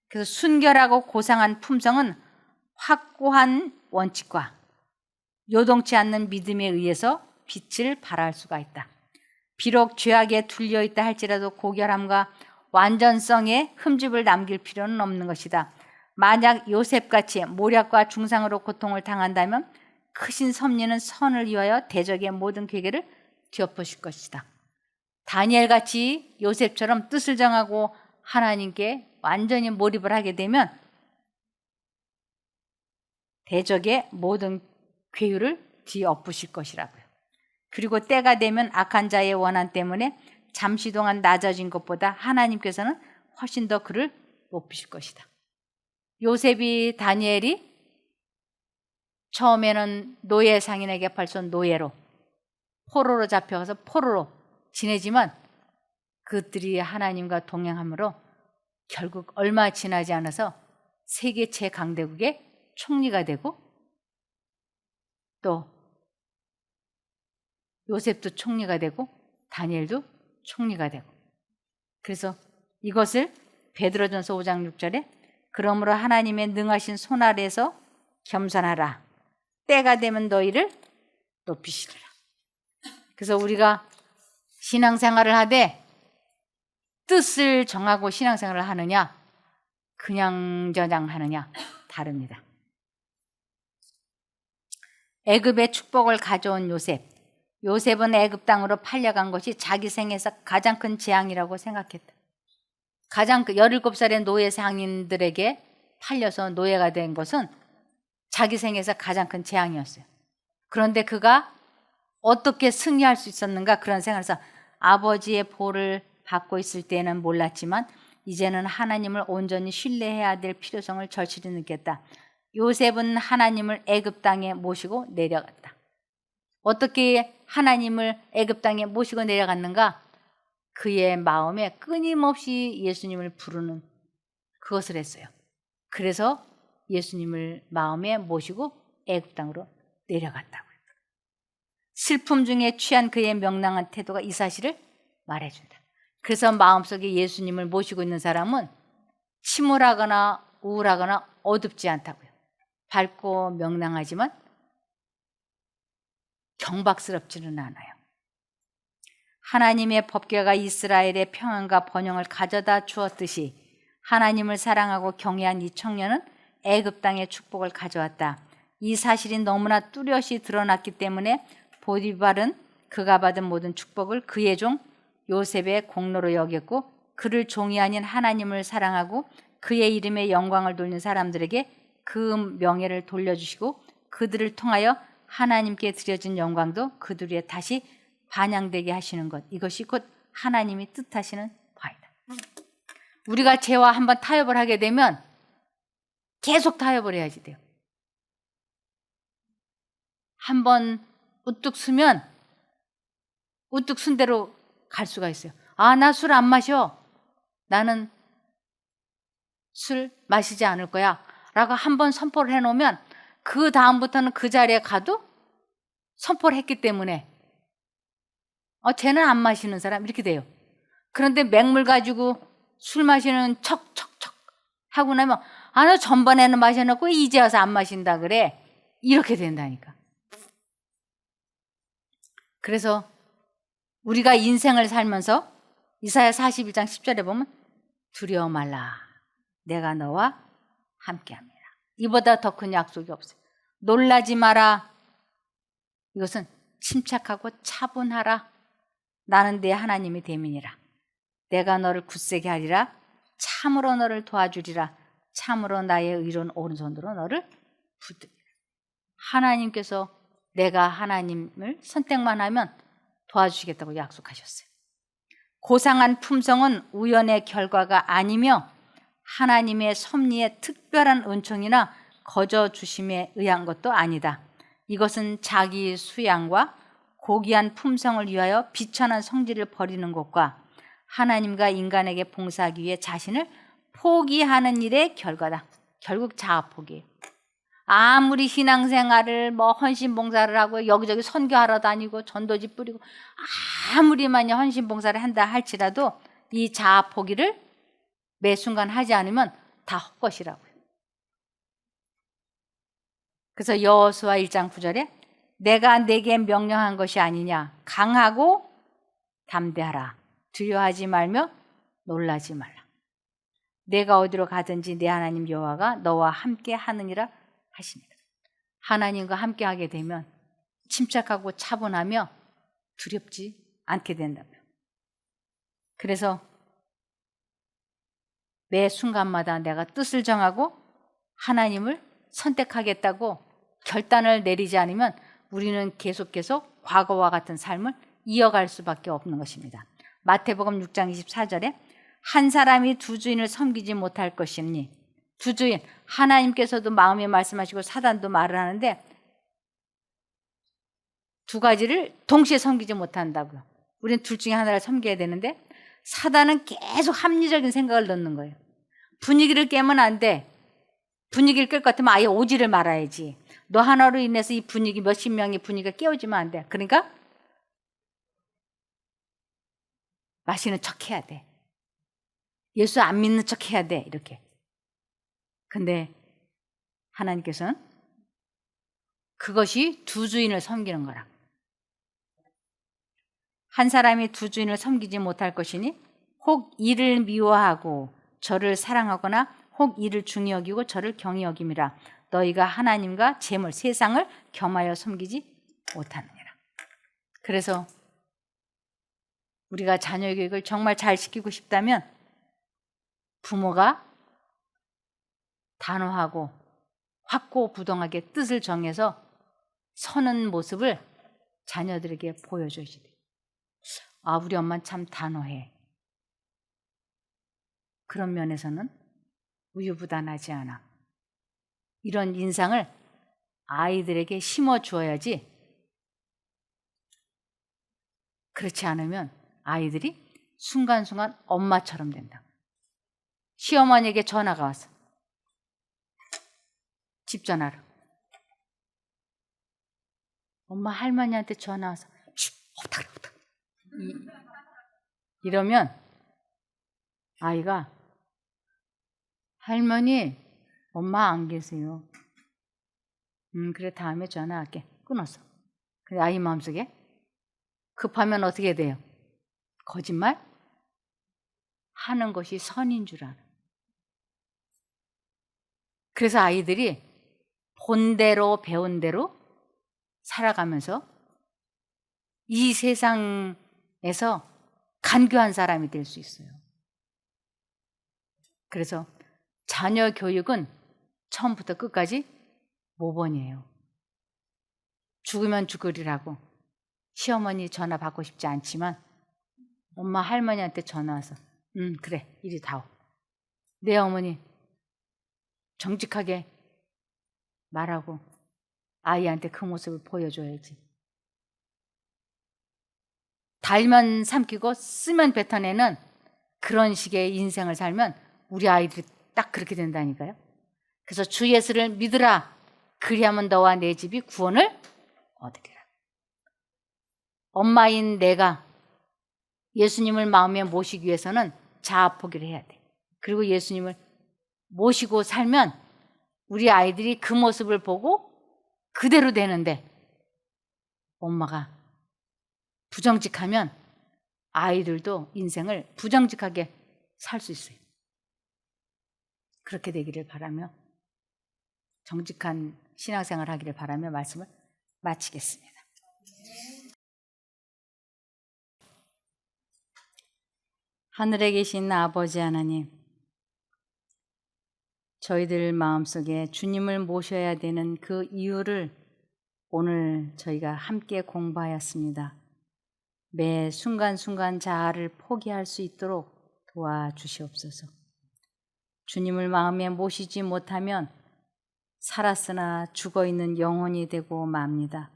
그래서 순결하고 고상한 품성은 확고한 원칙과 요동치 않는 믿음에 의해서 빛을 발할 수가 있다. 비록 죄악에 둘려 있다 할지라도 고결함과 완전성에 흠집을 남길 필요는 없는 것이다. 만약 요셉같이 모략과 중상으로 고통을 당한다면 크신 섭리는 선을 위하여 대적의 모든 괴계를 뒤엎으실 것이다. 다니엘같이 요셉처럼 뜻을 정하고 하나님께 완전히 몰입을 하게 되면 대적의 모든 괴유를 뒤엎으실 것이라고요. 그리고 때가 되면 악한 자의 원한 때문에 잠시 동안 낮아진 것보다 하나님께서는 훨씬 더 그를 높이실 것이다. 요셉이 다니엘이 처음에는 노예 상인에게 팔선 노예로 포로로 잡혀가서 포로로 지내지만 그들이 하나님과 동행함으로 결국 얼마 지나지 않아서 세계 최강대국의 총리가 되고 또 요셉도 총리가 되고 다니엘도 총리가 되고 그래서 이것을 베드로전서 5장 6절에 그러므로 하나님의 능하신 손 아래에서 겸손하라. 때가 되면 너희를 높이시리라. 그래서 우리가 신앙생활을 하되 뜻을 정하고 신앙생활을 하느냐 그냥 저냥 하느냐 다릅니다. 애굽의 축복을 가져온 요셉. 요셉은 애굽 땅으로 팔려간 것이 자기 생에서 가장 큰 재앙이라고 생각했다. 가장 17살의 노예 상인들에게 팔려서 노예가 된 것은 자기 생에서 가장 큰 재앙이었어요. 그런데 그가 어떻게 승리할 수 있었는가 그런 생각에서 아버지의 보를 받고 있을 때는 몰랐지만 이제는 하나님을 온전히 신뢰해야 될 필요성을 절실히 느꼈다. 요셉은 하나님을 애굽 땅에 모시고 내려갔다. 어떻게 하나님을 애굽 땅에 모시고 내려갔는가? 그의 마음에 끊임없이 예수님을 부르는 그것을 했어요. 그래서 예수님을 마음에 모시고 애굽 땅으로 내려갔다고요. 슬픔 중에 취한 그의 명랑한 태도가 이 사실을 말해준다. 그래서 마음속에 예수님을 모시고 있는 사람은 침울하거나 우울하거나 어둡지 않다고요. 밝고 명랑하지만 경박스럽지는 않아요. 하나님의 법궤가 이스라엘의 평안과 번영을 가져다 주었듯이 하나님을 사랑하고 경외한 이 청년은 애굽 땅의 축복을 가져왔다. 이 사실이 너무나 뚜렷이 드러났기 때문에 보디발은 그가 받은 모든 축복을 그의 종 요셉의 공로로 여겼고 그를 종이 아닌 하나님을 사랑하고 그의 이름에 영광을 돌린 사람들에게 그 명예를 돌려주시고 그들을 통하여 하나님께 드려진 영광도 그들에 다시 반영되게 하시는 것. 이것이 곧 하나님이 뜻하시는 바이다. 우리가 죄와 한번 타협을 하게 되면 계속 타협을 해야지 돼요. 한번 우뚝 쓰면 우뚝 쓴 대로 갈 수가 있어요. 아, 나 술 안 마셔. 나는 술 마시지 않을 거야. 라고 한번 선포를 해놓으면 그 다음부터는 그 자리에 가도 선포를 했기 때문에 쟤는 안 마시는 사람 이렇게 돼요. 그런데 맹물 가지고 술 마시는 척척척 하고 나면 너 전번에는 마셔놓고 이제 와서 안 마신다 그래. 이렇게 된다니까. 그래서 우리가 인생을 살면서 이사야 41장 10절에 보면 두려워 말라. 내가 너와 함께합니다. 이보다 더 큰 약속이 없어요. 놀라지 마라. 이것은 침착하고 차분하라. 나는 내 하나님이 됨이니라. 내가 너를 굳세게 하리라. 참으로 너를 도와주리라. 참으로 나의 의로운 오른손으로 너를 붙들리라. 하나님께서 내가 하나님을 선택만 하면 도와주시겠다고 약속하셨어요. 고상한 품성은 우연의 결과가 아니며 하나님의 섭리의 특별한 은총이나 거저 주심에 의한 것도 아니다. 이것은 자기 수양과 고귀한 품성을 위하여 비천한 성질을 버리는 것과 하나님과 인간에게 봉사하기 위해 자신을 포기하는 일의 결과다. 결국 자아 포기예요. 아무리 신앙생활을 헌신봉사를 하고 여기저기 선교하러 다니고 전도지 뿌리고 아무리 많이 헌신봉사를 한다 할지라도 이 자아 포기를 매 순간 하지 않으면 다 헛것이라고요. 그래서 여호수아 1장 9절에 내가 내게 명령한 것이 아니냐 강하고 담대하라 두려워하지 말며 놀라지 말라. 내가 어디로 가든지 내 하나님 여호와가 너와 함께 하느니라 하시니라. 하나님과 함께 하게 되면 침착하고 차분하며 두렵지 않게 된다고요. 그래서 매 순간마다 내가 뜻을 정하고 하나님을 선택하겠다고 결단을 내리지 않으면 우리는 계속 과거와 같은 삶을 이어갈 수밖에 없는 것입니다. 마태복음 6장 24절에 한 사람이 두 주인을 섬기지 못할 것이니 두 주인, 하나님께서도 마음에 말씀하시고 사단도 말을 하는데 두 가지를 동시에 섬기지 못한다고요. 우리는 둘 중에 하나를 섬겨야 되는데 사단은 계속 합리적인 생각을 넣는 거예요. 분위기를 깨면 안 돼. 분위기를 깰 것 같으면 아예 오지를 말아야지. 너 하나로 인해서 이 분위기 몇십 명의 분위기가 깨어지면 안 돼. 그러니까 마시는 척 해야 돼. 예수 안 믿는 척 해야 돼. 이렇게. 근데 하나님께서는 그것이 두 주인을 섬기는 거라. 한 사람이 두 주인을 섬기지 못할 것이니 혹 이를 미워하고 저를 사랑하거나 혹 이를 중히 여기고 저를 경히 여김이라. 너희가 하나님과 재물 세상을 겸하여 섬기지 못하느니라. 그래서 우리가 자녀 교육을 정말 잘 시키고 싶다면 부모가 단호하고 확고부동하게 뜻을 정해서 서는 모습을 자녀들에게 보여줘야지 돼요. 아, 우리 엄마는 참 단호해. 그런 면에서는 우유부단하지 않아. 이런 인상을 아이들에게 심어주어야지. 그렇지 않으면 아이들이 순간순간 엄마처럼 된다. 시어머니에게 전화가 왔어. 집 전화로. 엄마 할머니한테 전화 와서 없다. 이러면 아이가 할머니 엄마 안 계세요. 그래 다음에 전화할게. 끊었어. 근데 아이 마음속에 급하면 어떻게 돼요? 거짓말 하는 것이 선인 줄 알아. 그래서 아이들이 본대로 배운 대로 살아가면서 이 세상에서 간교한 사람이 될 수 있어요. 그래서 자녀 교육은 처음부터 끝까지 모범이에요. 죽으면 죽으리라고 시어머니 전화 받고 싶지 않지만 엄마 할머니한테 전화 와서 그래 이리 다오. 내 어머니 정직하게 말하고 아이한테 그 모습을 보여줘야지. 달면 삼키고 쓰면 뱉어내는 그런 식의 인생을 살면 우리 아이들이 딱 그렇게 된다니까요. 그래서 주 예수를 믿으라. 그리하면 너와 내 집이 구원을 얻으리라. 엄마인 내가 예수님을 마음에 모시기 위해서는 자아 포기를 해야 돼. 그리고 예수님을 모시고 살면 우리 아이들이 그 모습을 보고 그대로 되는데 엄마가 부정직하면 아이들도 인생을 부정직하게 살 수 있어요. 그렇게 되기를 바라며 정직한 신앙생활 하기를 바라며 말씀을 마치겠습니다. 하늘에 계신 아버지 하나님, 저희들 마음속에 주님을 모셔야 되는 그 이유를 오늘 저희가 함께 공부하였습니다. 매 순간순간 자아를 포기할 수 있도록 도와주시옵소서. 주님을 마음에 모시지 못하면 살았으나 죽어있는 영혼이 되고 맙니다.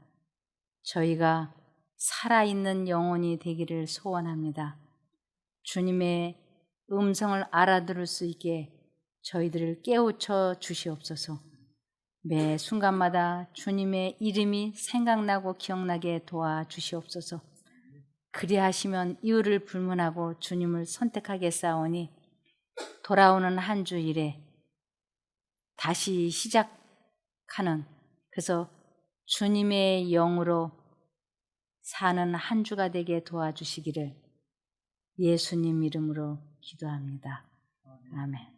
저희가 살아있는 영혼이 되기를 소원합니다. 주님의 음성을 알아들을 수 있게 저희들을 깨우쳐 주시옵소서. 매 순간마다 주님의 이름이 생각나고 기억나게 도와주시옵소서. 그리하시면 이유를 불문하고 주님을 선택하겠사오니 돌아오는 한 주 일에 다시 시작하는, 그래서 주님의 영으로 사는 한 주가 되게 도와주시기를 예수님 이름으로 기도합니다. 아멘.